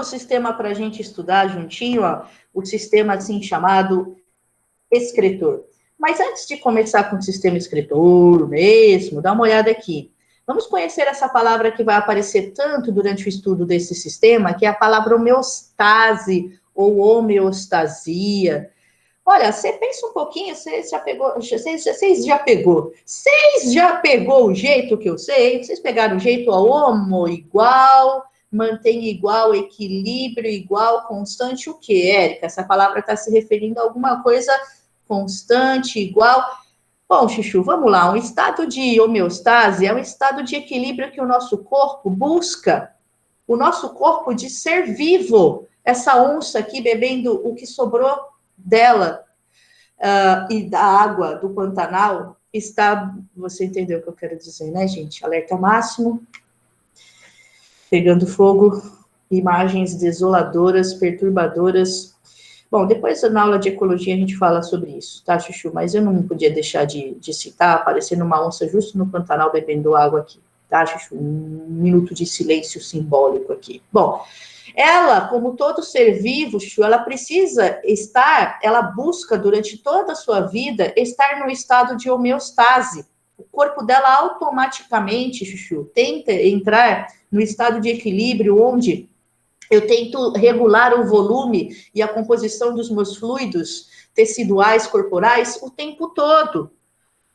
sistema para a gente estudar juntinho, ó, o sistema assim chamado excretor. Mas antes de começar com o sistema excretor mesmo, dá uma olhada aqui. Vamos conhecer essa palavra que vai aparecer tanto durante o estudo desse sistema, que é a palavra homeostase ou homeostasia. Olha, você pensa um pouquinho, vocês já pegou o jeito que eu sei? Vocês pegaram o jeito a homo igual, mantém igual, equilíbrio igual, constante, o que, Érica? Essa palavra está se referindo a alguma coisa constante, igual. Bom, Chuchu, vamos lá. Um estado de homeostase é um estado de equilíbrio que o nosso corpo busca. O nosso corpo de ser vivo. Essa onça aqui bebendo o que sobrou dela e da água do Pantanal está... Você entendeu o que eu quero dizer, né, gente? Alerta máximo. Pegando fogo. Imagens desoladoras, perturbadoras. Bom, depois na aula de ecologia a gente fala sobre isso, tá, Chuchu? Mas eu não podia deixar de citar, aparecendo uma onça justo no Pantanal bebendo água aqui, tá, Chuchu? Um minuto de silêncio simbólico aqui. Bom, ela, como todo ser vivo, Chuchu, ela precisa estar, ela busca durante toda a sua vida estar no estado de homeostase. O corpo dela automaticamente, Chuchu, tenta entrar no estado de equilíbrio onde eu tento regular o volume e a composição dos meus fluidos teciduais corporais o tempo todo.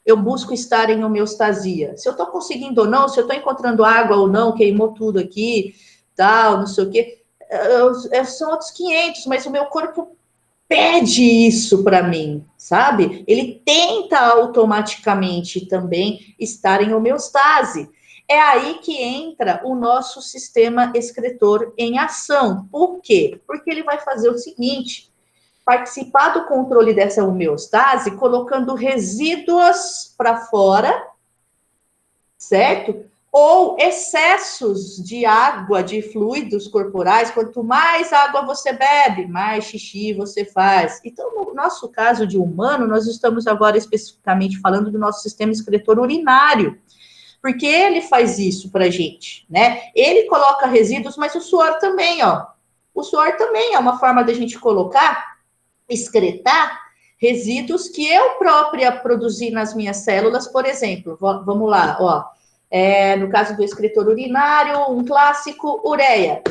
Eu busco estar em homeostasia. Se eu estou conseguindo ou não, se eu estou encontrando água ou não, queimou tudo aqui, tal, não sei o quê, são outros 500, mas o meu corpo pede isso para mim, sabe? Ele tenta automaticamente também estar em homeostase. É aí que entra o nosso sistema excretor em ação. Por quê? Porque ele vai fazer o seguinte: participar do controle dessa homeostase, colocando resíduos para fora, certo? Ou excessos de água, de fluidos corporais. Quanto mais água você bebe, mais xixi você faz. Então, no nosso caso de humano, nós estamos agora especificamente falando do nosso sistema excretor urinário, porque ele faz isso pra gente, né? Ele coloca resíduos, mas o suor também, ó. O suor também é uma forma da gente colocar, excretar resíduos que eu própria produzi nas minhas células, por exemplo. Vamos lá, ó. No caso do excretor urinário, um clássico, ureia.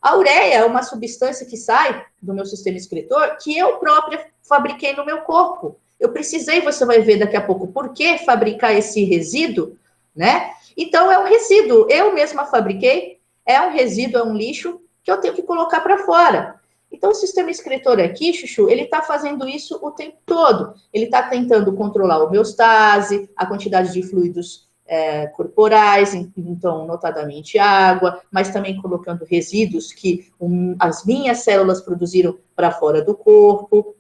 A ureia é uma substância que sai do meu sistema excretor que eu própria fabriquei no meu corpo. Eu precisei, você vai ver daqui a pouco, por que fabricar esse resíduo, né? Então, é um resíduo, eu mesma fabriquei, é um resíduo, é um lixo que eu tenho que colocar para fora. Então, o sistema excretor aqui, Chuchu, ele está fazendo isso o tempo todo. Ele está tentando controlar a homeostase, a quantidade de fluidos corporais, então, notadamente água, mas também colocando resíduos que as minhas células produziram para fora do corpo.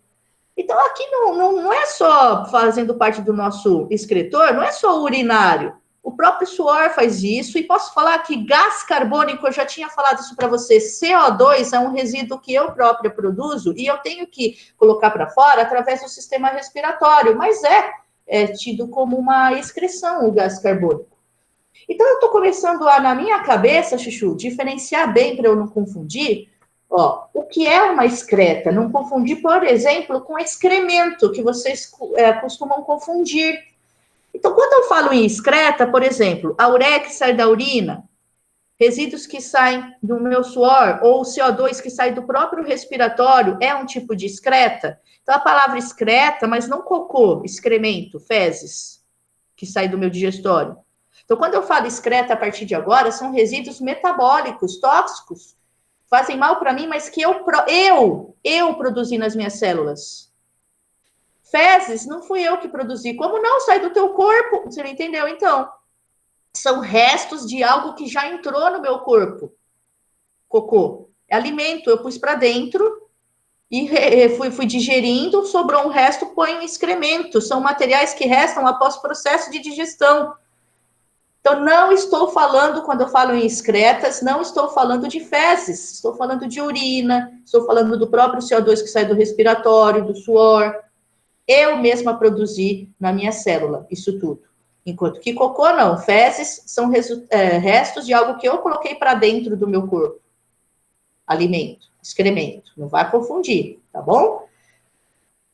Então, aqui não é só fazendo parte do nosso excretor, não é só o urinário. O próprio suor faz isso, e posso falar que gás carbônico, eu já tinha falado isso para você, CO2 é um resíduo que eu própria produzo, e eu tenho que colocar para fora através do sistema respiratório, mas é tido como uma excreção o gás carbônico. Então, eu estou começando a, na minha cabeça, Chuchu, diferenciar bem para eu não confundir, ó, o que é uma excreta? Não confundir, por exemplo, com excremento, que vocês costumam confundir. Então, quando eu falo em excreta, por exemplo, a ureia que sai da urina, resíduos que saem do meu suor, ou o CO2 que sai do próprio respiratório, é um tipo de excreta? Então, a palavra excreta, mas não cocô, excremento, fezes, que sai do meu digestório. Então, quando eu falo excreta a partir de agora, são resíduos metabólicos, tóxicos, fazem mal para mim, mas que eu produzi nas minhas células. Fezes, não fui eu que produzi. Como não sai do teu corpo? Você não entendeu? Então, são restos de algo que já entrou no meu corpo. Cocô. É alimento, eu pus para dentro e fui digerindo, sobrou um resto, põe em excremento. São materiais que restam após o processo de digestão. Então, não estou falando, quando eu falo em excretas, não estou falando de fezes, estou falando de urina, estou falando do próprio CO2 que sai do respiratório, do suor. Eu mesma produzi na minha célula, isso tudo. Enquanto que cocô não, fezes são restos de algo que eu coloquei para dentro do meu corpo. alimento, excremento. Não vai confundir, tá bom?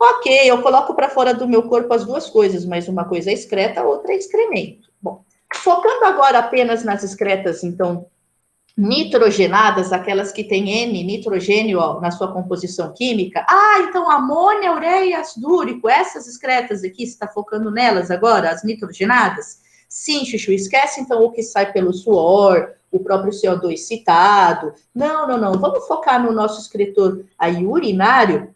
Ok, eu coloco para fora do meu corpo as duas coisas, mas uma coisa é excreta, a outra é excremento. Bom, focando agora apenas nas excretas, então, nitrogenadas, aquelas que têm N, nitrogênio, ó, na sua composição química. Ah, então amônia, ureia e ácido úrico, essas excretas aqui, você está focando nelas agora, as nitrogenadas? Sim, Chuchu, esquece então o que sai pelo suor, o próprio CO2 citado. Não, não, não, vamos focar no nosso excretor aí urinário,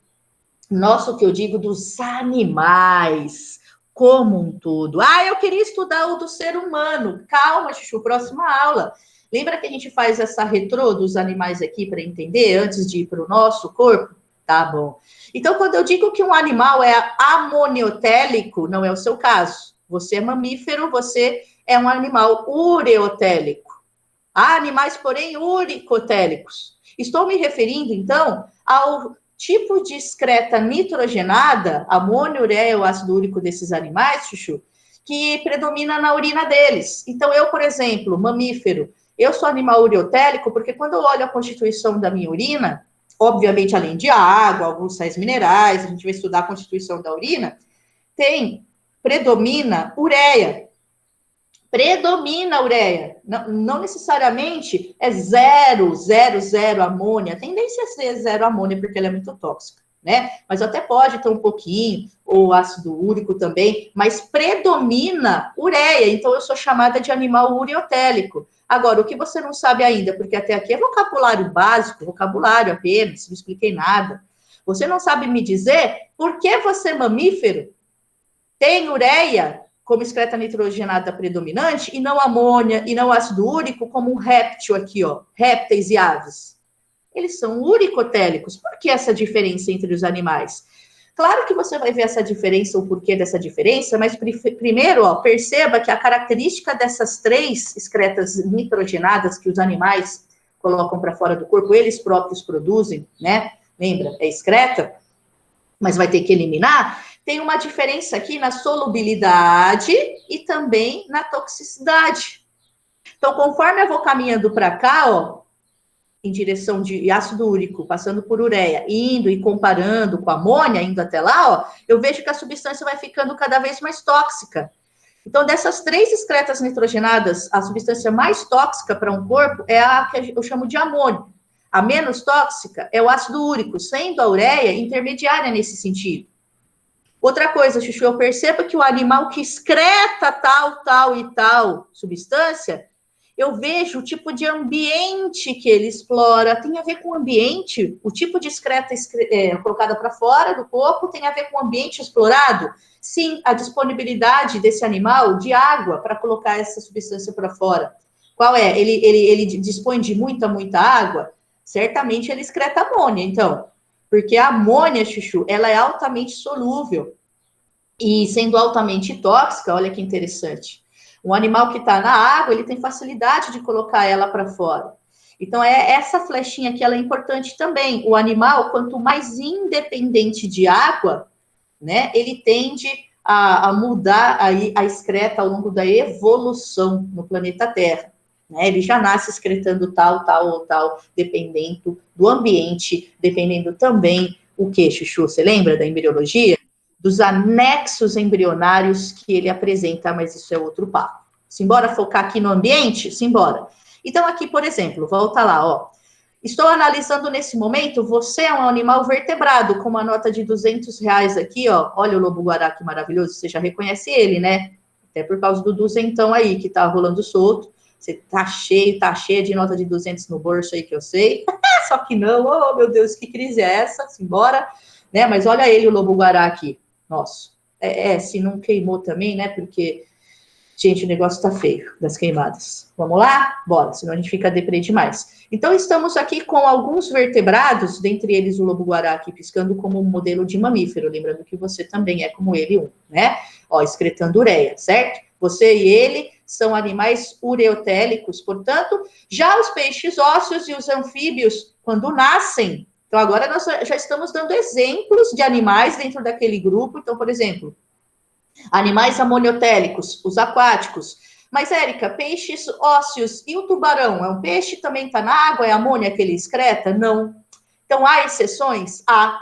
nosso que eu digo dos animais, como um todo. Ah, eu queria estudar o do ser humano. Calma, Chuchu, próxima aula. Lembra que a gente faz essa retrô dos animais aqui para entender, antes de ir para o nosso corpo? Tá bom. Então, quando eu digo que um animal é amoniotélico, não é o seu caso. Você é mamífero, você é um animal ureotélico. Há animais, porém, uricotélicos. Estou me referindo, então, ao tipo de excreta nitrogenada, amônio, ureia, o ácido úrico desses animais, Chuchu, que predomina na urina deles. Então, eu, por exemplo, mamífero, eu sou animal ureotélico porque quando eu olho a constituição da minha urina, obviamente, além de água, alguns sais minerais, a gente vai estudar a constituição da urina, predomina ureia. Predomina a ureia. Não necessariamente é 0,00 amônia. A tendência é ser 0 amônia, porque ela é muito tóxica, né? Mas até pode ter um pouquinho, ou ácido úrico também, mas predomina ureia. Então, eu sou chamada de animal ureotélico. Agora, o que você não sabe ainda, porque até aqui é vocabulário básico, vocabulário apenas, não expliquei nada. Você não sabe me dizer por que você, mamífero, tem ureia como excreta nitrogenada predominante, e não amônia, e não ácido úrico, como um réptil aqui, ó, répteis e aves. Eles são uricotélicos. Por que essa diferença entre os animais? Claro que você vai ver essa diferença, o porquê dessa diferença, mas primeiro, ó, perceba que a característica dessas três excretas nitrogenadas que os animais colocam para fora do corpo, eles próprios produzem, né? Lembra? É excreta, mas vai ter que eliminar. Tem uma diferença aqui na solubilidade e também na toxicidade. Então, conforme eu vou caminhando para cá, ó, em direção de ácido úrico, passando por ureia, indo e comparando com amônia, indo até lá, ó, eu vejo que a substância vai ficando cada vez mais tóxica. Então, dessas três excretas nitrogenadas, a substância mais tóxica para um corpo é a que eu chamo de amônio. A menos tóxica é o ácido úrico, sendo a ureia intermediária nesse sentido. Outra coisa, Chuchu, eu percebo que o animal que excreta tal e tal substância, eu vejo o tipo de ambiente que ele explora, tem a ver com o ambiente, o tipo de excreta colocada para fora do corpo tem a ver com o ambiente explorado. Sim, a disponibilidade desse animal de água para colocar essa substância para fora. Qual é? Ele dispõe de muita água? Certamente ele excreta amônia, então. Porque a amônia, Chuchu, ela é altamente solúvel. E sendo altamente tóxica, olha que interessante. Um animal que está na água, ele tem facilidade de colocar ela para fora. Então, essa flechinha aqui, ela é importante também. O animal, quanto mais independente de água, né, ele tende a mudar a excreta ao longo da evolução no planeta Terra. Né? Ele já nasce excretando tal ou tal, dependendo do ambiente, dependendo também o que, Chuchu? Você lembra da embriologia? Dos anexos embrionários que ele apresenta, mas isso é outro papo. Simbora focar aqui no ambiente? Simbora. Então, aqui, por exemplo, volta lá, ó. Estou analisando nesse momento, você é um animal vertebrado, com uma nota de R$200 aqui, ó. Olha o lobo-guará que maravilhoso, você já reconhece ele, né? Até por causa do duzentão aí, que tá rolando solto. Você tá cheia de nota de 200 no bolso aí, que eu sei. Só que não, oh meu Deus, que crise é essa? Simbora, né? Mas olha ele, o lobo-guará aqui. Nossa, se não queimou também, né? Porque, gente, o negócio tá feio das queimadas. Vamos lá? Bora, senão a gente fica deprê demais. Então, estamos aqui com alguns vertebrados, dentre eles o lobo-guará aqui piscando como um modelo de mamífero, lembrando que você também é como ele, né? Ó, excretando ureia, certo? Você e ele são animais ureotélicos, portanto, já os peixes ósseos e os anfíbios, quando nascem. Então, agora nós já estamos dando exemplos de animais dentro daquele grupo. Então, por exemplo, animais amoniotélicos, os aquáticos, Mas, Érica, peixes ósseos e o tubarão? É um peixe, também está na água? É amônia que ele excreta? Não. Então, há exceções? Há.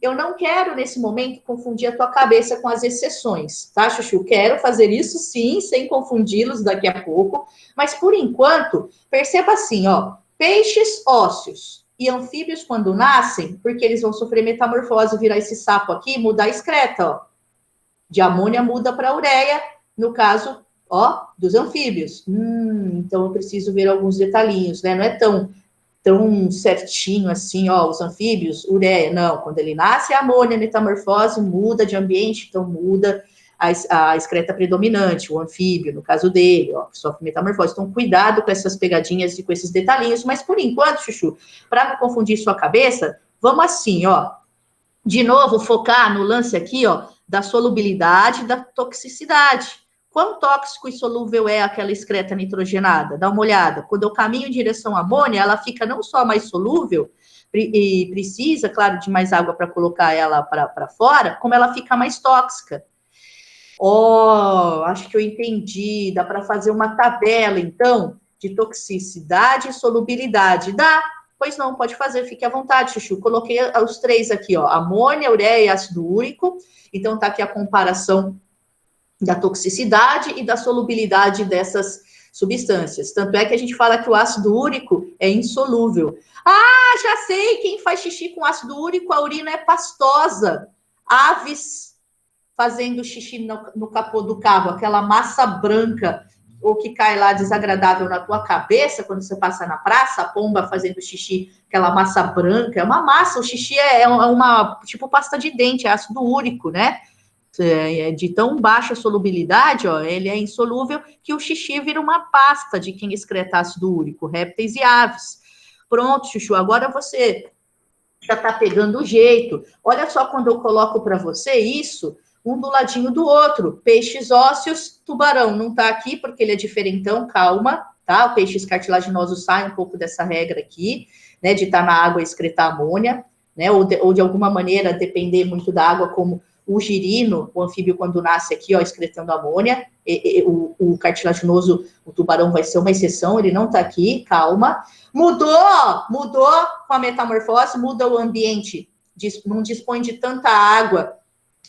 Eu não quero, nesse momento, confundir a tua cabeça com as exceções, tá, Chuchu? Quero fazer isso, sim, sem confundi-los daqui a pouco. Mas, por enquanto, perceba assim, ó. Peixes ósseos e anfíbios, quando nascem, porque eles vão sofrer metamorfose, virar esse sapo aqui, mudar a excreta, ó. De amônia muda para ureia, no caso, ó, dos anfíbios. Então eu preciso ver alguns detalhinhos, né? Não é tão certinho assim, ó, os anfíbios, ureia, não. Quando ele nasce, a amônia, metamorfose, muda de ambiente, então muda a excreta predominante, o anfíbio, no caso dele, ó, que sofre metamorfose. Então, cuidado com essas pegadinhas e com esses detalhinhos, mas por enquanto, Chuchu, para não confundir sua cabeça, vamos assim, ó, de novo, focar no lance aqui, ó, da solubilidade e da toxicidade. Quão tóxico e solúvel é aquela excreta nitrogenada? Dá uma olhada. Quando eu caminho em direção à amônia, ela fica não só mais solúvel, e precisa, claro, de mais água para colocar ela para fora, como ela fica mais tóxica. Acho que eu entendi. Dá para fazer uma tabela, então, de toxicidade e solubilidade. Dá. Pois não, pode fazer, fique à vontade, Chuchu. Coloquei os três aqui, ó, amônia, ureia e ácido úrico. Então, tá aqui a comparação da toxicidade e da solubilidade dessas substâncias. Tanto é que a gente fala que o ácido úrico é insolúvel. Ah, já sei, quem faz xixi com ácido úrico, a urina é pastosa. Aves fazendo xixi no capô do carro, aquela massa branca, ou que cai lá desagradável na tua cabeça, quando você passa na praça, a pomba fazendo xixi, aquela massa branca, é uma massa, o xixi é uma, tipo pasta de dente, é ácido úrico, né? De tão baixa solubilidade, ó, ele é insolúvel, que o xixi vira uma pasta de quem excreta ácido úrico, répteis e aves. Pronto, Chuchu, agora você já tá pegando o jeito. Olha só quando eu coloco para você isso, um do ladinho do outro. Peixes ósseos, tubarão não tá aqui porque ele é diferentão, calma, tá? O peixes cartilaginosos sai um pouco dessa regra aqui, né, de estar na água e excretar amônia, né, ou de alguma maneira depender muito da água, como o girino, o anfíbio quando nasce aqui, ó, excretando amônia, o cartilaginoso, o tubarão vai ser uma exceção, ele não tá aqui, calma. Mudou com a metamorfose, muda o ambiente, não dispõe de tanta água,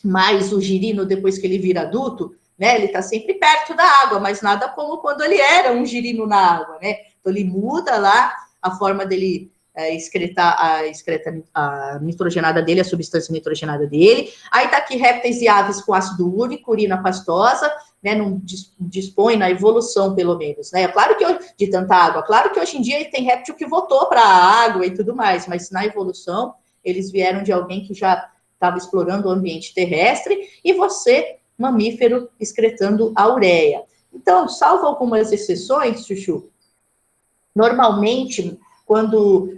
mas o girino, depois que ele vira adulto, né, ele está sempre perto da água, mas nada como quando ele era um girino na água, né? Então ele muda lá a forma dele excretar a nitrogenada dele, a substância nitrogenada dele. Aí tá aqui répteis e aves com ácido úrico, urina pastosa, né, não dispõe na evolução, pelo menos, né? Claro que de tanta água, claro que hoje em dia tem réptil que voltou para a água e tudo mais, mas na evolução eles vieram de alguém que já estava explorando o ambiente terrestre, e você, mamífero, excretando a ureia. Então, salvo algumas exceções, Chuchu, normalmente, quando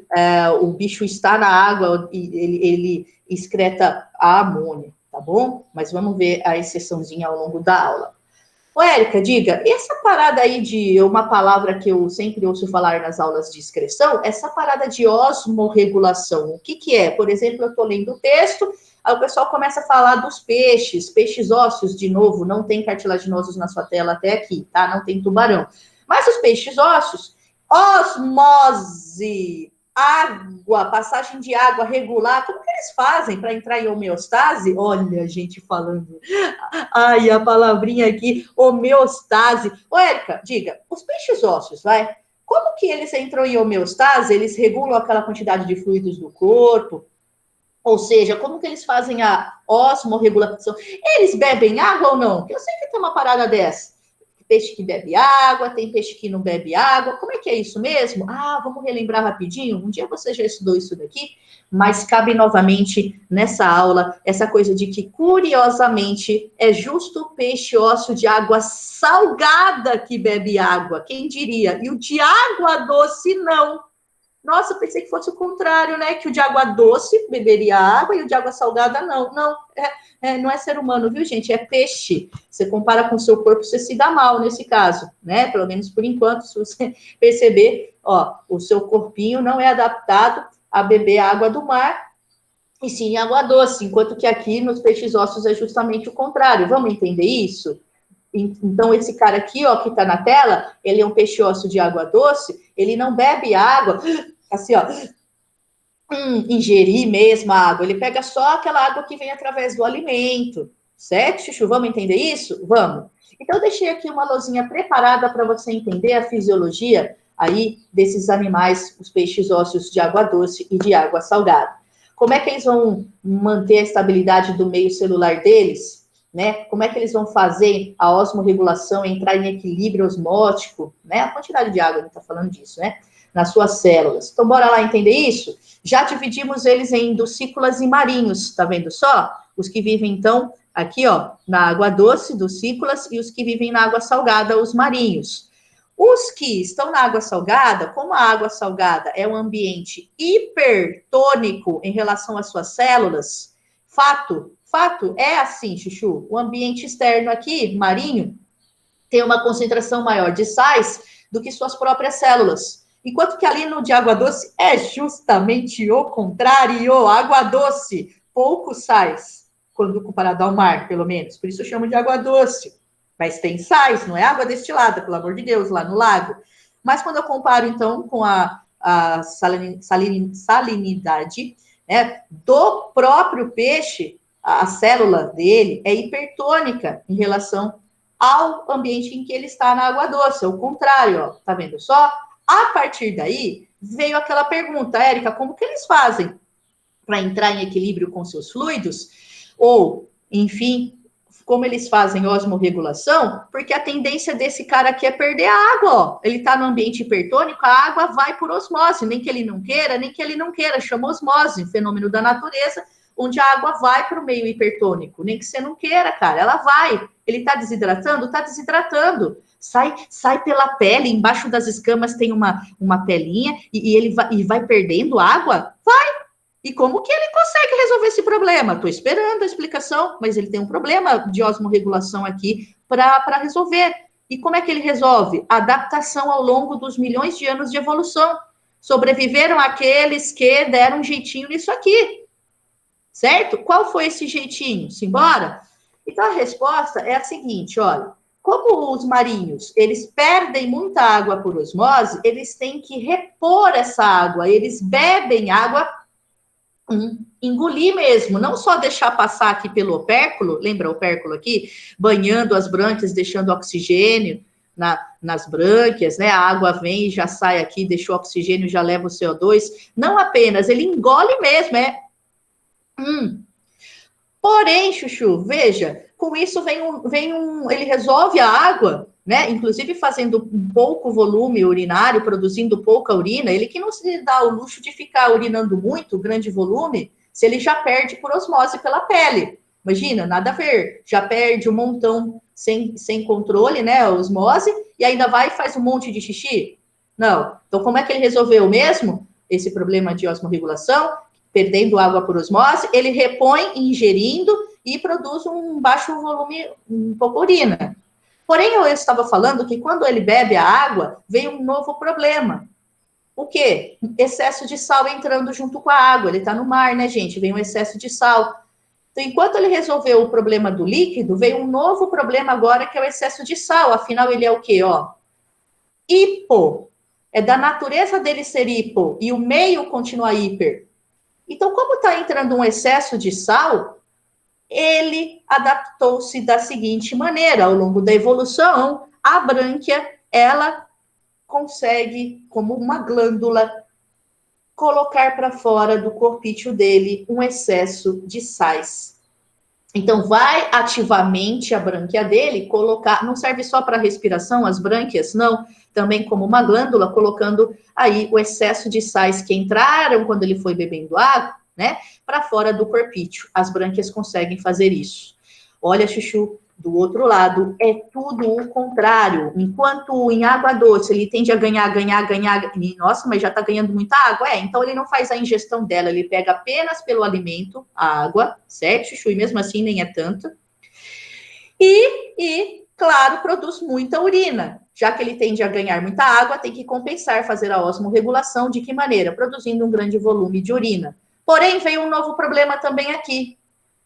o bicho está na água, ele excreta a amônia, tá bom? Mas vamos ver a exceçãozinha ao longo da aula. Ô, Érica, diga, essa parada aí de uma palavra que eu sempre ouço falar nas aulas de excreção, essa parada de osmorregulação, o que que é? Por exemplo, eu estou lendo o texto, aí o pessoal começa a falar dos peixes ósseos, de novo, não tem cartilaginosos na sua tela até aqui, tá? Não tem tubarão. Mas os peixes ósseos, osmose, água, passagem de água regular, como que eles fazem para entrar em homeostase? Olha a gente falando. Ai, a palavrinha aqui, homeostase. Ô, Érica, diga, os peixes ósseos, vai, como que eles entram em homeostase? Eles regulam aquela quantidade de fluidos do corpo? Ou seja, como que eles fazem a osmorregulação? Eles bebem água ou não? Eu sei que tem uma parada dessa. Peixe que bebe água, tem peixe que não bebe água. Como é que é isso mesmo? Vamos relembrar rapidinho. Um dia você já estudou isso daqui, mas cabe novamente nessa aula essa coisa de que, curiosamente, é justo o peixe ósseo de água salgada que bebe água. Quem diria? E o de água doce, não. Nossa, pensei que fosse o contrário, né? Que o de água doce beberia água e o de água salgada não. Não, não é ser humano, viu, gente? É peixe. Você compara com o seu corpo, você se dá mal nesse caso, né? Pelo menos por enquanto, se você perceber, ó, o seu corpinho não é adaptado a beber água do mar, e sim água doce, enquanto que aqui nos peixes ósseos é justamente o contrário. Vamos entender isso? Então, esse cara aqui, ó, que está na tela, ele é um peixe ósseo de água doce, ele não bebe água, assim, ó, ingerir mesmo a água, ele pega só aquela água que vem através do alimento, certo, Chuchu? Vamos entender isso? Vamos. Então, eu deixei aqui uma lousinha preparada para você entender a fisiologia aí desses animais, os peixes ósseos de água doce e de água salgada. Como é que eles vão manter a estabilidade do meio celular deles? Né? Como é que eles vão fazer a osmorregulação entrar em equilíbrio osmótico? Né? A quantidade de água, a gente está falando disso, né? Nas suas células. Então, bora lá entender isso? Já dividimos eles em endocícolas e marinhos, tá vendo só? Os que vivem, então, aqui, ó, na água doce, docícolas, e os que vivem na água salgada, os marinhos. Os que estão na água salgada, como a água salgada é um ambiente hipertônico em relação às suas células, fato é assim, Chuchu, o ambiente externo aqui, marinho, tem uma concentração maior de sais do que suas próprias células. Enquanto que ali no de água doce é justamente o contrário, água doce, poucos sais, quando comparado ao mar, pelo menos, por isso eu chamo de água doce. Mas tem sais, não é água destilada, pelo amor de Deus, lá no lago. Mas quando eu comparo, então, com a salinidade, né, do próprio peixe, a célula dele é hipertônica em relação ao ambiente em que ele está na água doce. É o contrário, ó, tá vendo só? A partir daí, veio aquela pergunta, Érica, como que eles fazem para entrar em equilíbrio com seus fluidos? Ou, enfim, como eles fazem osmorregulação, porque a tendência desse cara aqui é perder a água, ó. Ele está no ambiente hipertônico, a água vai por osmose, nem que ele não queira, nem que ele não queira, chama osmose, fenômeno da natureza, onde a água vai para o meio hipertônico, nem que você não queira, cara, ela vai. Ele está desidratando? Está desidratando. Sai pela pele, embaixo das escamas tem uma pelinha, e ele vai perdendo água? Vai! E como que ele consegue resolver esse problema? Estou esperando a explicação, mas ele tem um problema de osmorregulação aqui para resolver. E como é que ele resolve? Adaptação ao longo dos milhões de anos de evolução. Sobreviveram aqueles que deram um jeitinho nisso aqui. Certo? Qual foi esse jeitinho? Simbora? Então, a resposta é a seguinte, olha. Como os marinhos, eles perdem muita água por osmose, eles têm que repor essa água. Eles bebem água engolir mesmo, não só deixar passar aqui pelo opérculo, lembra o opérculo aqui? Banhando as brânquias, deixando oxigênio nas brânquias, né? A água vem e já sai aqui, deixou oxigênio, já leva o CO2. Não apenas, ele engole mesmo, Porém, Chuchu, veja, com isso ele resolve a água, né? Inclusive fazendo um pouco volume urinário, produzindo pouca urina, ele que não se dá o luxo de ficar urinando muito, grande volume, se ele já perde por osmose pela pele. Imagina, nada a ver, já perde um montão sem controle, né? A osmose, e ainda vai e faz um monte de xixi? Não. Então, como é que ele resolveu mesmo esse problema de osmorregulação? Perdendo água por osmose, ele repõe ingerindo e produz um baixo volume, um pouco urina. Porém, eu estava falando que quando ele bebe a água, vem um novo problema. O quê? Excesso de sal entrando junto com a água. Ele está no mar, né, gente? Vem um excesso de sal. Então, enquanto ele resolveu o problema do líquido, veio um novo problema agora, que é o excesso de sal. Afinal, ele é o quê? Ó, hipo. É da natureza dele ser hipo e o meio continua hiper. Então, como está entrando um excesso de sal, ele adaptou-se da seguinte maneira: ao longo da evolução, a brânquia, ela consegue, como uma glândula, colocar para fora do corpício dele um excesso de sais. Então, vai ativamente a brânquia dele colocar, não serve só para respiração, as brânquias, não, também como uma glândula, colocando aí o excesso de sais que entraram quando ele foi bebendo água, né, para fora do corpício. As brânquias conseguem fazer isso. Olha, Chuchu, do outro lado, é tudo o contrário. Enquanto em água doce ele tende a ganhar, nossa, mas já está ganhando muita água. Então ele não faz a ingestão dela, ele pega apenas pelo alimento, a água, certo, Chuchu? E mesmo assim nem é tanto. E, claro, produz muita urina. Já que ele tende a ganhar muita água, tem que compensar, fazer a osmorregulação. De que maneira? Produzindo um grande volume de urina. Porém, veio um novo problema também aqui.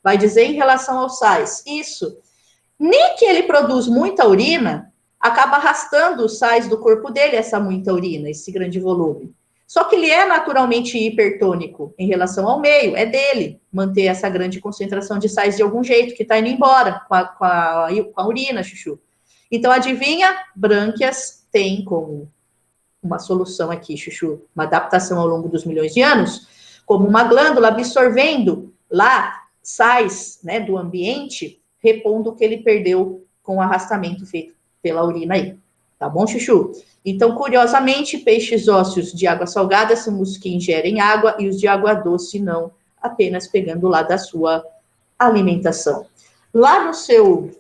Vai dizer em relação aos sais. Isso. Nem que ele produz muita urina, acaba arrastando os sais do corpo dele, essa muita urina, esse grande volume. Só que ele é naturalmente hipertônico em relação ao meio, é dele manter essa grande concentração de sais de algum jeito, que está indo embora com a urina, Chuchu. Então, adivinha? Brânquias tem como uma solução aqui, Chuchu, uma adaptação ao longo dos milhões de anos, como uma glândula absorvendo lá sais, né, do ambiente, repondo o que ele perdeu com o arrastamento feito pela urina aí. Tá bom, Chuchu? Então, curiosamente, peixes ósseos de água salgada são os que ingerem água e os de água doce não, apenas pegando lá da sua alimentação. Lá no seu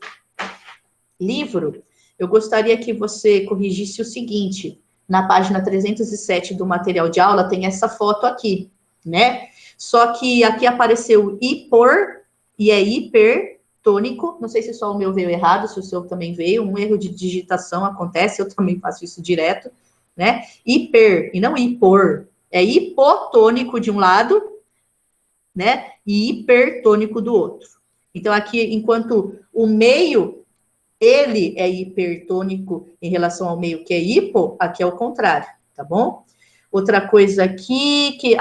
livro, eu gostaria que você corrigisse o seguinte: na página 307 do material de aula tem essa foto aqui, né? Só que aqui apareceu hipor e é hipertônico. Não sei se só o meu veio errado, se o seu também veio. Um erro de digitação acontece, eu também faço isso direto, né? Hiper e não hipor. É hipotônico de um lado, né? E hipertônico do outro. Então, aqui, enquanto o meio ele é hipertônico em relação ao meio que é hipo, aqui é o contrário, tá bom? Outra coisa aqui que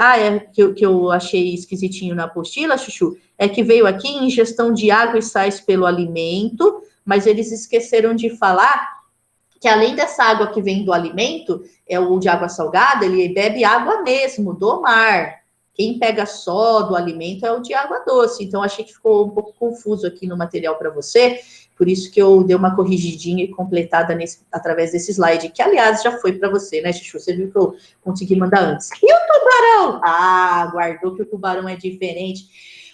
eu achei esquisitinho na apostila, Chuchu, é que veio aqui ingestão de água e sais pelo alimento, mas eles esqueceram de falar que além dessa água que vem do alimento, é o de água salgada, ele bebe água mesmo, do mar. Quem pega só do alimento é o de água doce. Então, achei que ficou um pouco confuso aqui no material para você. Por isso que eu dei uma corrigidinha e completada através desse slide, que, aliás, já foi para você, né, Chuchu? Você viu que eu consegui mandar antes. E o tubarão? Ah, guardou que o tubarão é diferente.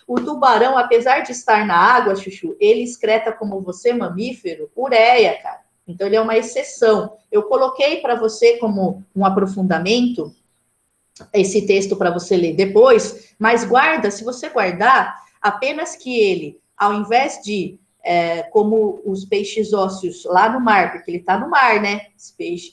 O tubarão, apesar de estar na água, Chuchu, ele excreta como você, mamífero, ureia, cara. Então, ele é uma exceção. Eu coloquei para você como um aprofundamento esse texto para você ler depois, mas guarda, se você guardar, apenas que ele, ao invés de como os peixes ósseos lá no mar, porque ele está no mar, né?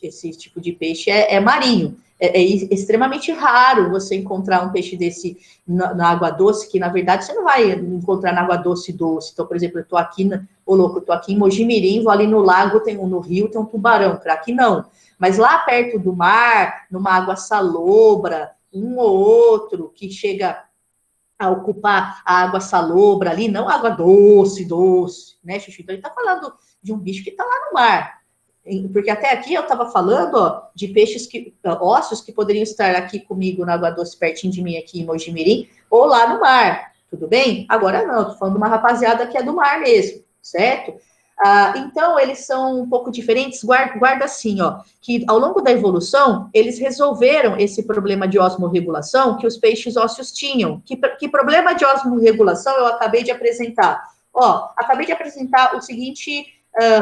Esse tipo de peixe é marinho. É extremamente raro você encontrar um peixe desse na água doce, que na verdade você não vai encontrar na água doce. Então, por exemplo, eu tô aqui, eu tô aqui em Mojimirim, vou ali no lago, no rio tem um tubarão, aqui não. Mas lá perto do mar, numa água salobra, um ou outro que chega a ocupar a água salobra ali, não água doce, né, Xuxu? Então, ele está falando de um bicho que está lá no mar. Porque até aqui eu estava falando, ó, de peixes ossos que poderiam estar aqui comigo na água doce, pertinho de mim aqui em Mojimirim, ou lá no mar, tudo bem? Agora não, estou falando de uma rapaziada que é do mar mesmo, certo? Então, eles são um pouco diferentes, guarda assim, ó, que ao longo da evolução, eles resolveram esse problema de osmorregulação que os peixes ósseos tinham. Que problema de osmorregulação eu acabei de apresentar? Ó, acabei de apresentar o seguinte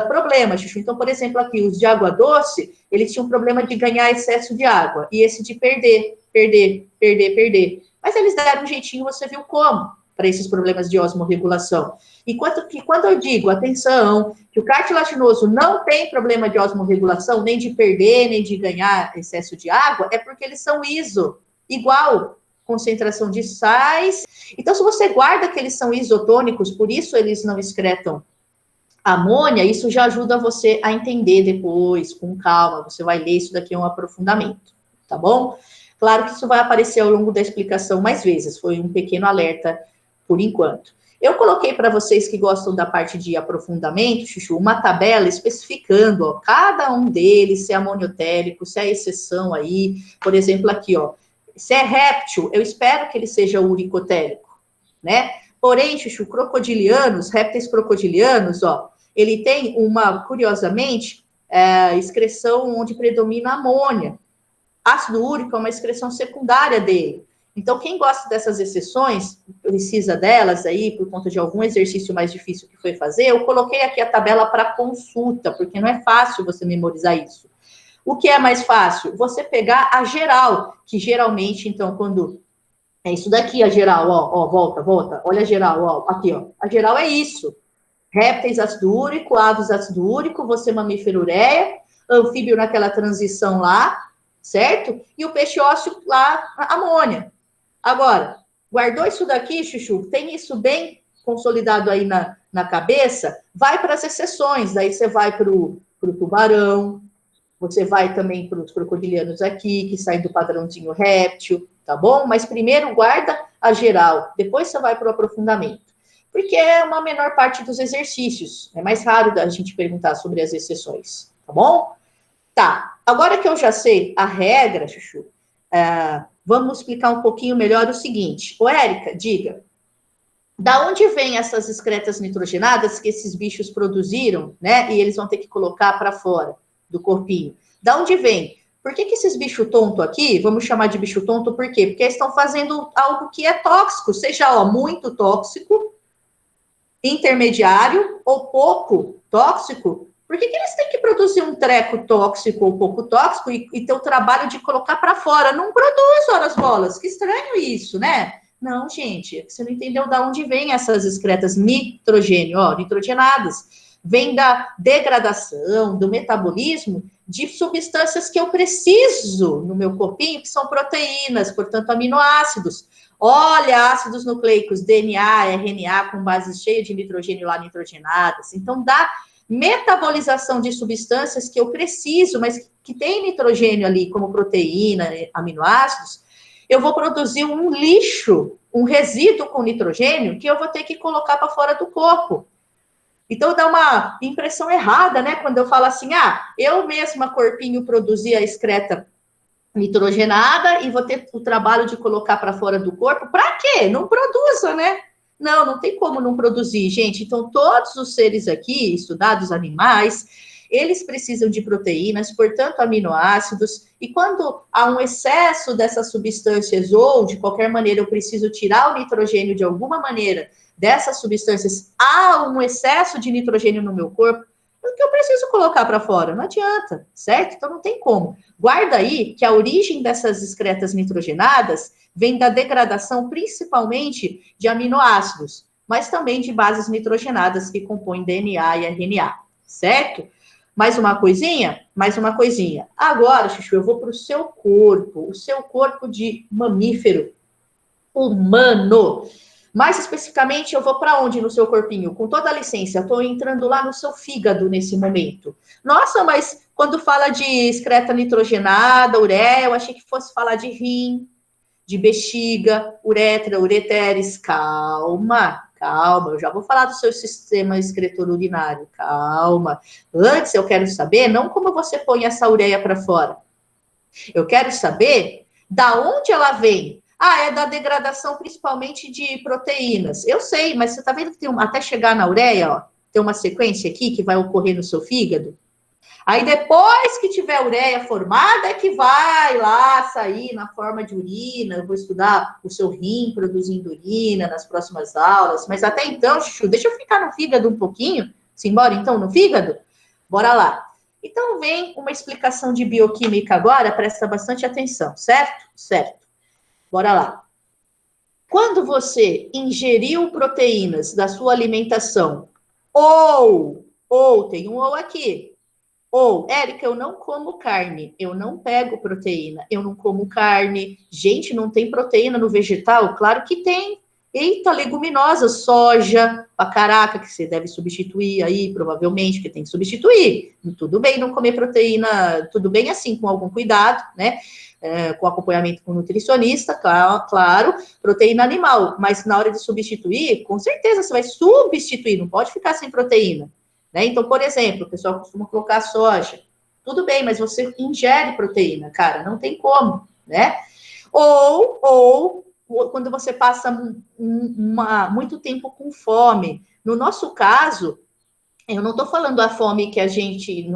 problema, Chuchu. Então, por exemplo, aqui, os de água doce, eles tinham um problema de ganhar excesso de água, e esse de perder. Mas eles deram um jeitinho, você viu como, para esses problemas de osmorregulação. Enquanto que quando eu digo, atenção, que o cartilaginoso não tem problema de osmorregulação, nem de perder, nem de ganhar excesso de água, é porque eles são iso, igual concentração de sais. Então, se você guarda que eles são isotônicos, por isso eles não excretam amônia, isso já ajuda você a entender depois, com calma. Você vai ler, isso daqui é um aprofundamento, tá bom? Claro que isso vai aparecer ao longo da explicação mais vezes, foi um pequeno alerta por enquanto. Eu coloquei para vocês que gostam da parte de aprofundamento, Chuchu, uma tabela especificando, ó, cada um deles, se é amoniotérico, se é exceção aí, por exemplo, aqui, ó, se é réptil, eu espero que ele seja uricotérico, né? Porém, Chuchu, crocodilianos, répteis crocodilianos, ó, ele tem curiosamente, excreção onde predomina a amônia. Ácido úrico é uma excreção secundária dele. Então, quem gosta dessas exceções, precisa delas aí, por conta de algum exercício mais difícil que foi fazer, eu coloquei aqui a tabela para consulta, porque não é fácil você memorizar isso. O que é mais fácil? Você pegar a geral, que geralmente, então, quando... É isso daqui, a geral, ó, volta, olha a geral, ó, aqui, ó. A geral é isso. Répteis ácido úrico, aves ácido úrico, você mamífero ureia, anfíbio naquela transição lá, certo? E o peixe ósseo lá, amônia. Agora, guardou isso daqui, Chuchu? Tem isso bem consolidado aí na cabeça, vai para as exceções. Daí você vai para o tubarão, você vai também para os crocodilianos aqui, que saem do padrãozinho réptil, tá bom? Mas primeiro guarda a geral, depois você vai para o aprofundamento. Porque é uma menor parte dos exercícios. É mais raro da gente perguntar sobre as exceções, tá bom? Tá, agora que eu já sei a regra, Chuchu, vamos explicar um pouquinho melhor o seguinte. Ô, Érica, diga, da onde vêm essas excretas nitrogenadas que esses bichos produziram, né? E eles vão ter que colocar para fora do corpinho. Da onde vem? Por que esses bichos tonto aqui, vamos chamar de bicho tonto, por quê? Porque eles estão fazendo algo que é tóxico, seja muito tóxico, intermediário ou pouco tóxico. Por que eles têm que produzir um treco tóxico ou pouco tóxico e ter o trabalho de colocar para fora? Não produz, horas bolas. Que estranho isso, né? Não, gente, você não entendeu de onde vêm essas excretas nitrogênio, nitrogenadas. Vem da degradação, do metabolismo de substâncias que eu preciso no meu corpinho, que são proteínas, portanto, aminoácidos. Olha, ácidos nucleicos, DNA, RNA, com base cheia de nitrogênio lá nitrogenadas. Então, dá metabolização de substâncias que eu preciso, mas que tem nitrogênio ali, como proteína, aminoácidos, eu vou produzir um lixo, um resíduo com nitrogênio, que eu vou ter que colocar para fora do corpo. Então, dá uma impressão errada, né? Quando eu falo assim, eu mesma, corpinho, produzi a excreta nitrogenada e vou ter o trabalho de colocar para fora do corpo. Para quê? Não produza, né? Não tem como não produzir, gente. Então, todos os seres aqui, estudados animais, eles precisam de proteínas, portanto, aminoácidos. E quando há um excesso dessas substâncias ou, de qualquer maneira, eu preciso tirar o nitrogênio de alguma maneira dessas substâncias, há um excesso de nitrogênio no meu corpo, o que eu preciso colocar para fora? Não adianta, certo? Então, não tem como. Guarda aí que a origem dessas excretas nitrogenadas vem da degradação principalmente de aminoácidos, mas também de bases nitrogenadas que compõem DNA e RNA, certo? Mais uma coisinha? Mais uma coisinha. Agora, Chuchu, eu vou para o seu corpo de mamífero humano. Mais especificamente, eu vou para onde no seu corpinho? Com toda a licença, eu estou entrando lá no seu fígado nesse momento. Nossa, mas quando fala de excreta nitrogenada, ureia, eu achei que fosse falar de rim, de bexiga, uretra, ureteres. Calma, eu já vou falar do seu sistema excretor urinário. Calma. Antes, eu quero saber, não como você põe essa ureia para fora. Eu quero saber da onde ela vem. É da degradação principalmente de proteínas. Eu sei, mas você está vendo que tem até chegar na ureia, tem uma sequência aqui que vai ocorrer no seu fígado. Aí depois que tiver ureia formada, é que vai lá sair na forma de urina. Eu vou estudar o seu rim produzindo urina nas próximas aulas. Mas até então, Chuchu, deixa eu ficar no fígado um pouquinho. Simbora então no fígado? Bora lá. Então vem uma explicação de bioquímica agora, presta bastante atenção, certo? Certo. Bora lá. Quando você ingeriu proteínas da sua alimentação, ou tem um ou aqui, ou, Érica, eu não como carne, eu não pego proteína, eu não como carne. Gente, não tem proteína no vegetal? Claro que tem. Eita, leguminosa, soja, pra caraca, que você deve substituir aí, provavelmente, que tem que substituir. Tudo bem não comer proteína, tudo bem assim, com algum cuidado, né? Com acompanhamento com nutricionista, claro, proteína animal. Mas na hora de substituir, com certeza você vai substituir, não pode ficar sem proteína. Né? Então, por exemplo, o pessoal costuma colocar soja. Tudo bem, mas você ingere proteína, cara, não tem como, né? Ou quando você passa muito tempo com fome. No nosso caso, eu não estou falando a fome que a gente,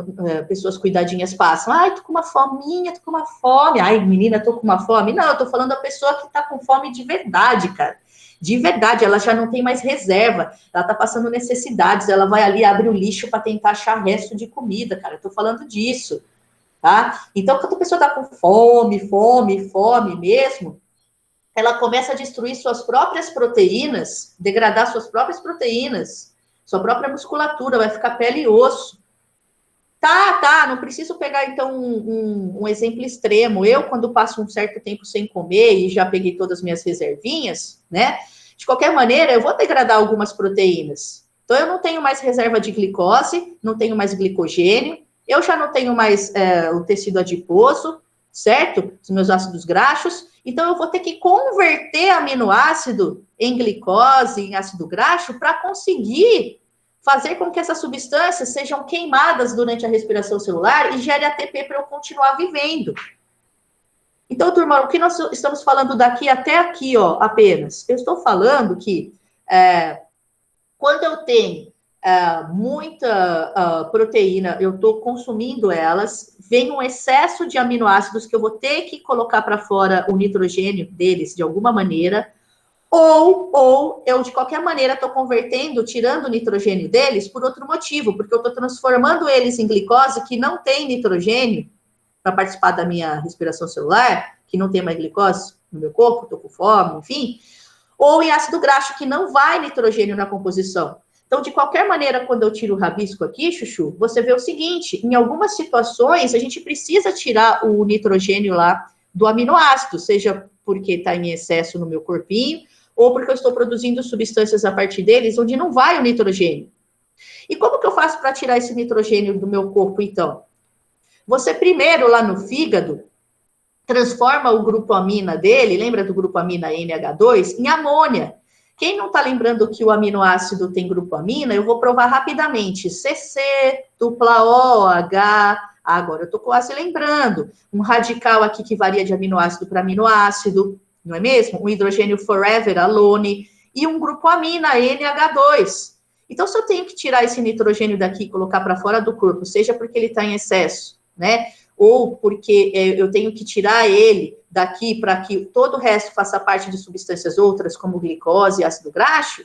pessoas cuidadinhas passam. Tô com uma fominha, tô com uma fome. Menina, tô com uma fome. Não, eu tô falando da pessoa que tá com fome de verdade, cara. De verdade, ela já não tem mais reserva. Ela tá passando necessidades. Ela vai ali, abre o lixo para tentar achar resto de comida, cara. Eu tô falando disso, tá? Então, quando a pessoa tá com fome mesmo, ela começa a destruir suas próprias proteínas, degradar suas próprias proteínas, sua própria musculatura, vai ficar pele e osso. Tá, não preciso pegar, então, um exemplo extremo. Eu, quando passo um certo tempo sem comer e já peguei todas as minhas reservinhas, né? De qualquer maneira, eu vou degradar algumas proteínas. Então, eu não tenho mais reserva de glicose, não tenho mais glicogênio, eu já não tenho mais o tecido adiposo, certo? Os meus ácidos graxos. Então, eu vou ter que converter aminoácido em glicose, em ácido graxo, para conseguir fazer com que essas substâncias sejam queimadas durante a respiração celular e gere ATP para eu continuar vivendo. Então, turma, o que nós estamos falando daqui até aqui, ó, apenas? Eu estou falando que quando eu tenho muita proteína, eu estou consumindo elas, vem um excesso de aminoácidos que eu vou ter que colocar para fora o nitrogênio deles de alguma maneira, ou eu, de qualquer maneira, estou convertendo, tirando o nitrogênio deles por outro motivo, porque eu estou transformando eles em glicose que não tem nitrogênio para participar da minha respiração celular, que não tem mais glicose no meu corpo, estou com fome, enfim, ou em ácido graxo, que não vai nitrogênio na composição. Então, de qualquer maneira, quando eu tiro o rabisco aqui, Chuchu, você vê o seguinte, em algumas situações, a gente precisa tirar o nitrogênio lá do aminoácido, seja porque está em excesso no meu corpinho, ou porque eu estou produzindo substâncias a partir deles, onde não vai o nitrogênio. E como que eu faço para tirar esse nitrogênio do meu corpo, então? Você primeiro, lá no fígado, transforma o grupo amina dele, lembra do grupo amina NH2, em amônia. Quem não está lembrando que o aminoácido tem grupo amina, eu vou provar rapidamente. CC, dupla O, H, agora eu estou quase lembrando. Um radical aqui que varia de aminoácido para aminoácido, não é mesmo? Um hidrogênio forever, alone, e um grupo amina, NH2. Então, se eu tenho que tirar esse nitrogênio daqui e colocar para fora do corpo, seja porque ele está em excesso, né? Ou porque eu tenho que tirar ele daqui para que todo o resto faça parte de substâncias outras, como glicose e ácido graxo,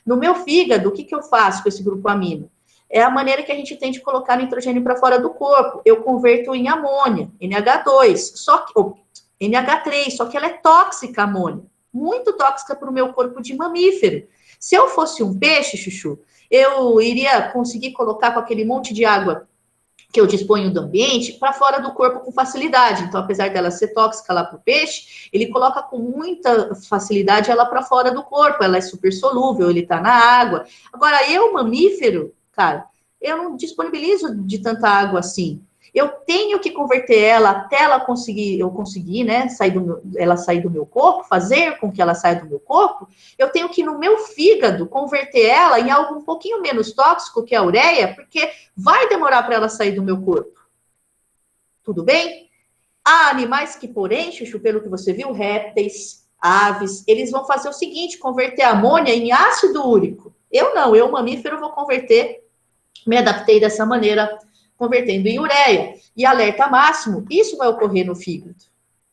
no meu fígado, o que eu faço com esse grupo amino? É a maneira que a gente tem de colocar nitrogênio para fora do corpo. Eu converto em amônia, NH2, ou NH3, só que ela é tóxica, a amônia. Muito tóxica para o meu corpo de mamífero. Se eu fosse um peixe, Chuchu, eu iria conseguir colocar com aquele monte de água que eu disponho do ambiente, para fora do corpo com facilidade. Então, apesar dela ser tóxica lá para o peixe, ele coloca com muita facilidade ela para fora do corpo, ela é super solúvel, ele está na água. Agora, eu, mamífero, cara, eu não disponibilizo de tanta água assim. Eu tenho que converter ela até ela eu conseguir, né, ela sair do meu corpo, fazer com que ela saia do meu corpo, eu tenho que, no meu fígado, converter ela em algo um pouquinho menos tóxico, que é a ureia, porque vai demorar para ela sair do meu corpo. Tudo bem? Há animais que, porém, Chuchu, pelo que você viu, répteis, aves, eles vão fazer o seguinte, converter a amônia em ácido úrico. Eu não, eu, mamífero, vou converter, me adaptei dessa maneira, convertendo em ureia. E alerta máximo, isso vai ocorrer no fígado.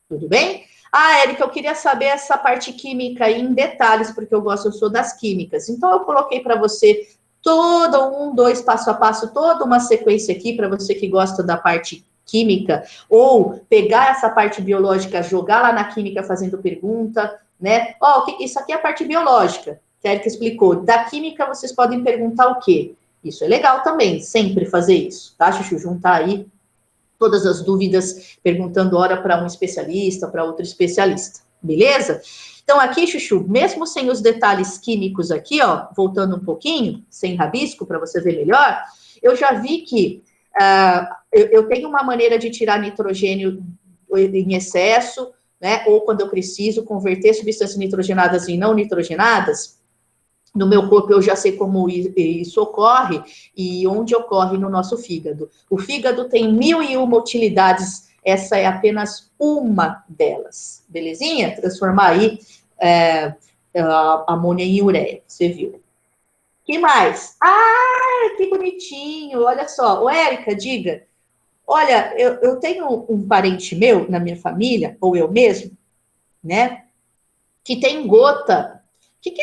Tudo bem? Ah, Érica, eu queria saber essa parte química aí em detalhes, porque eu sou das químicas. Então, eu coloquei para você todo passo a passo, toda uma sequência aqui, para você que gosta da parte química, ou pegar essa parte biológica, jogar lá na química fazendo pergunta, né? Isso aqui é a parte biológica, que a Érica explicou. Da química, vocês podem perguntar o quê? Isso é legal também, sempre fazer isso, tá, Chuchu? Juntar aí todas as dúvidas, perguntando ora para um especialista, para outro especialista, beleza? Então, aqui, Chuchu, mesmo sem os detalhes químicos aqui, ó, voltando um pouquinho, sem rabisco, para você ver melhor, eu já vi que eu tenho uma maneira de tirar nitrogênio em excesso, né, ou quando eu preciso converter substâncias nitrogenadas em não nitrogenadas. No meu corpo eu já sei como isso ocorre e onde ocorre no nosso fígado. O fígado tem 1001 utilidades, essa é apenas uma delas, belezinha? Transformar aí a amônia em ureia, você viu. Que mais? Ah, que bonitinho, olha só. Ô, Érica, diga, olha, eu tenho um parente meu na minha família, ou eu mesmo, né, que tem gota.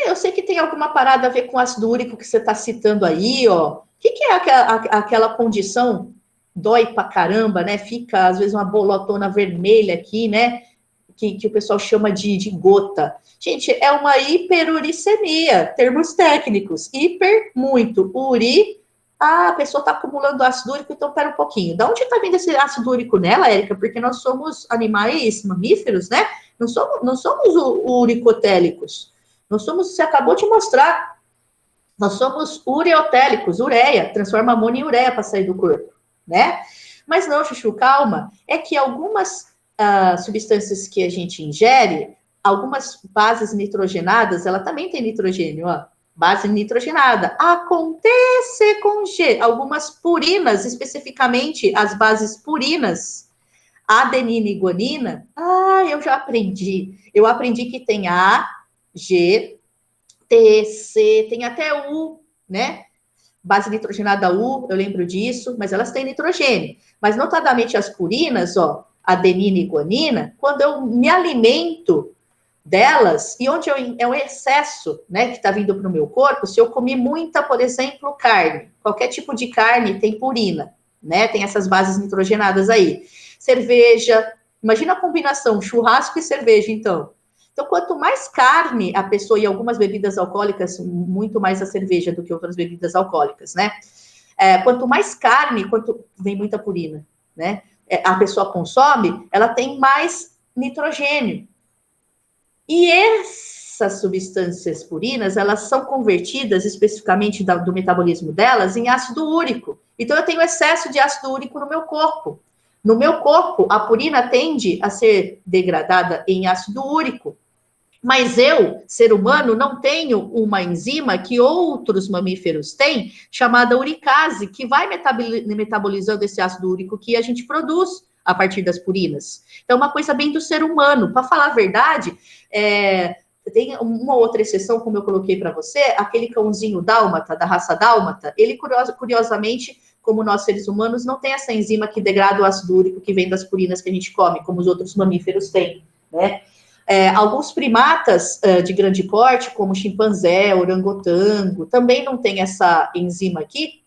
Eu sei que tem alguma parada a ver com ácido úrico que você está citando aí, ó. O que é aquela condição? Dói pra caramba, né? Fica, às vezes, uma bolotona vermelha aqui, né? Que o pessoal chama de gota. Gente, é uma hiperuricemia, termos técnicos. Hiper, muito. Uri, a pessoa está acumulando ácido úrico, então pera um pouquinho. Da onde está vindo esse ácido úrico nela, Érica? Porque nós somos animais mamíferos, né? Não somos uricotélicos. Você acabou de mostrar Nós somos ureotélicos, ureia, transforma amônia em ureia para sair do corpo, né? Mas não, Chuchu, calma. É que algumas substâncias que a gente ingere, algumas bases nitrogenadas, ela também tem nitrogênio, ó. Base nitrogenada. Acontece com G. Algumas purinas, especificamente as bases purinas, adenina e guanina. Eu já aprendi. Eu aprendi que tem A, G, T, C, tem até U, né? Base nitrogenada U, eu lembro disso, mas elas têm nitrogênio. Mas notadamente as purinas, ó, adenina e guanina, quando eu me alimento delas, e onde é o excesso, né, que está vindo para o meu corpo, se eu comi muita, por exemplo, carne, qualquer tipo de carne tem purina, né, tem essas bases nitrogenadas aí. Cerveja, imagina a combinação, churrasco e cerveja, então. Então, quanto mais carne a pessoa, e algumas bebidas alcoólicas, muito mais a cerveja do que outras bebidas alcoólicas, né? Quanto mais carne, quanto vem muita purina, né? A pessoa consome, ela tem mais nitrogênio. E essas substâncias purinas, elas são convertidas, especificamente do metabolismo delas, em ácido úrico. Então, eu tenho excesso de ácido úrico no meu corpo. No meu corpo, a purina tende a ser degradada em ácido úrico. Mas eu, ser humano, não tenho uma enzima que outros mamíferos têm, chamada uricase, que vai metabolizando esse ácido úrico que a gente produz a partir das purinas. Então, uma coisa bem do ser humano. Para falar a verdade, tem uma outra exceção, como eu coloquei para você, aquele cãozinho dálmata, da raça dálmata, ele, curiosamente, como nós seres humanos, não tem essa enzima que degrada o ácido úrico que vem das purinas que a gente come, como os outros mamíferos têm, né? Alguns primatas de grande porte, como chimpanzé, orangotango, também não tem essa enzima aqui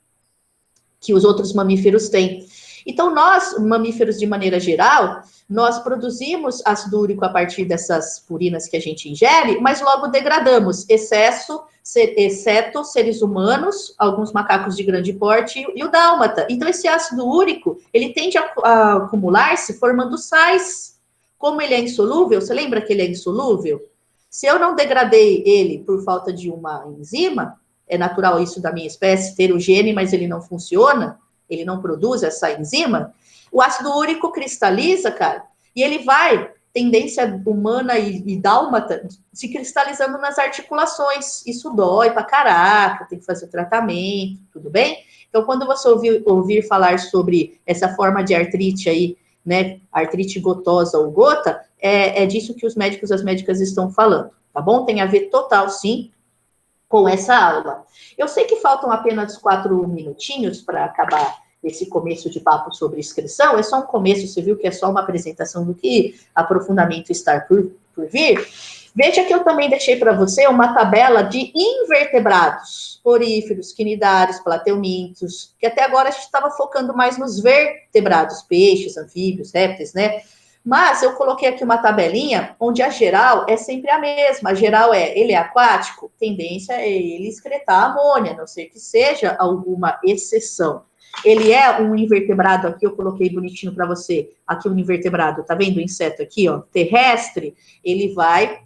que os outros mamíferos têm. Então, nós, mamíferos de maneira geral, nós produzimos ácido úrico a partir dessas purinas que a gente ingere, mas logo degradamos, exceto seres humanos, alguns macacos de grande porte e o dálmata. Então, esse ácido úrico, ele tende a acumular-se formando sais. Como ele é insolúvel, você lembra que ele é insolúvel? Se eu não degradei ele por falta de uma enzima, é natural isso da minha espécie, ter o gene, mas ele não funciona, ele não produz essa enzima, o ácido úrico cristaliza, cara, e ele vai, tendência humana e dálmata, se cristalizando nas articulações. Isso dói pra caraca, tem que fazer o tratamento, tudo bem? Então, quando você ouvir falar sobre essa forma de artrite aí, né, artrite gotosa ou gota, é disso que os médicos e as médicas estão falando, tá bom? Tem a ver total, sim, com essa aula. Eu sei que faltam apenas 4 minutinhos para acabar esse começo de papo sobre inscrição, é só um começo, você viu que é só uma apresentação do que aprofundamento está por vir. Veja que eu também deixei para você uma tabela de invertebrados, poríferos, quinidários, plateumintos, que até agora a gente estava focando mais nos vertebrados, peixes, anfíbios, répteis, né? Mas eu coloquei aqui uma tabelinha onde a geral é sempre a mesma. A geral ele é aquático, tendência é ele excretar amônia, a não ser que seja alguma exceção. Ele é um invertebrado aqui, eu coloquei bonitinho para você, aqui um invertebrado, tá vendo o inseto aqui, ó, terrestre, ele vai,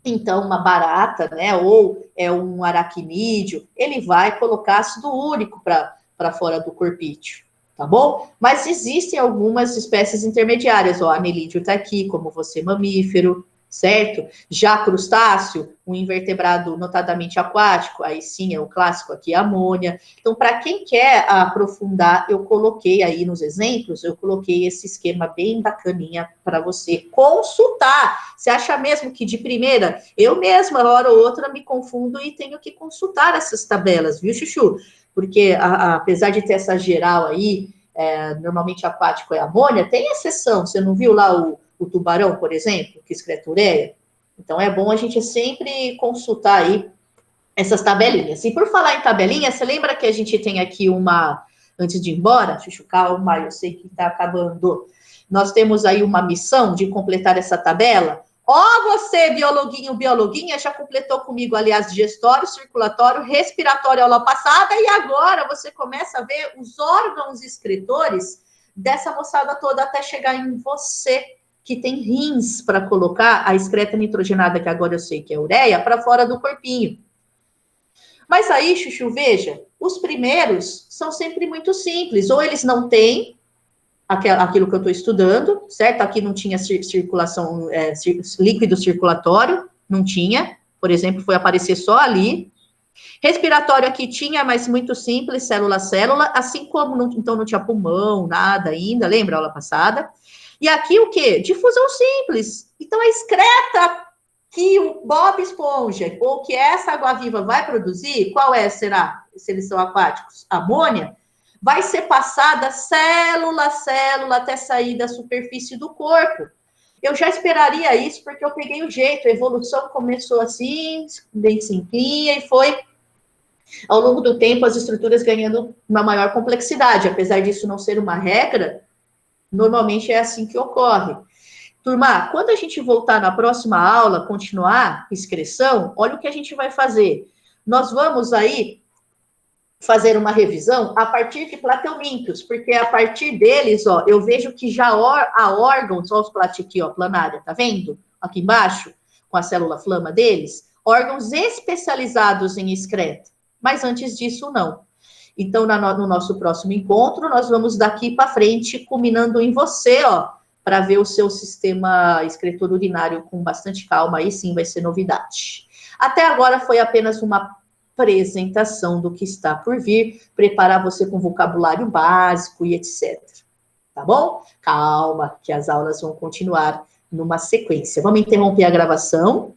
então, uma barata, né, ou é um aracnídeo, ele vai colocar ácido úrico para fora do corpício, tá bom? Mas existem algumas espécies intermediárias, ó, anelídeo tá aqui, como você, mamífero, certo? Já crustáceo, um invertebrado notadamente aquático, aí sim é o clássico aqui, a amônia. Então, para quem quer aprofundar, eu coloquei aí nos exemplos, eu coloquei esse esquema bem bacaninha para você consultar. Você acha mesmo que de primeira, eu mesma, hora ou outra, me confundo e tenho que consultar essas tabelas, viu, Chuchu? Porque apesar de ter essa geral aí, normalmente aquático é amônia, tem exceção, você não viu lá o tubarão, por exemplo, que excreta ureia? Então, é bom a gente sempre consultar aí essas tabelinhas. E por falar em tabelinha, você lembra que a gente tem aqui uma... Antes de ir embora, Chuchu, calma, eu sei que está acabando. Nós temos aí uma missão de completar essa tabela. Você, biologuinho, biologuinha, já completou comigo, aliás, digestório, circulatório, respiratório aula passada, e agora você começa a ver os órgãos excretores dessa moçada toda até chegar em você, que tem rins para colocar a excreta nitrogenada, que agora eu sei que é ureia, para fora do corpinho. Mas aí, Chuchu, veja, os primeiros são sempre muito simples, ou eles não têm aquilo que eu estou estudando, certo? Aqui não tinha circulação, líquido circulatório, não tinha, por exemplo, foi aparecer só ali. Respiratório aqui tinha, mas muito simples, célula a célula, assim como então não tinha pulmão, nada ainda, lembra a aula passada? E aqui o quê? Difusão simples. Então a excreta que o Bob Esponja ou que essa água-viva vai produzir, qual será? Se eles são aquáticos? Amônia? Vai ser passada célula a célula até sair da superfície do corpo. Eu já esperaria isso porque eu peguei o jeito, a evolução começou assim, bem simplinha, e foi, ao longo do tempo, as estruturas ganhando uma maior complexidade. Apesar disso não ser uma regra, normalmente é assim que ocorre. Turma, quando a gente voltar na próxima aula, continuar excreção, olha o que a gente vai fazer. Nós vamos aí fazer uma revisão a partir de plateumintos, porque a partir deles, ó, eu vejo que já há órgãos, ó, os aqui, ó, planária, tá vendo? Aqui embaixo, com a célula flama deles, órgãos especializados em excreta. Mas antes disso, não. Então, no nosso próximo encontro, nós vamos daqui para frente, culminando em você, ó, para ver o seu sistema excretor urinário com bastante calma, aí sim vai ser novidade. Até agora foi apenas uma apresentação do que está por vir, preparar você com vocabulário básico e etc. Tá bom? Calma, que as aulas vão continuar numa sequência. Vamos interromper a gravação.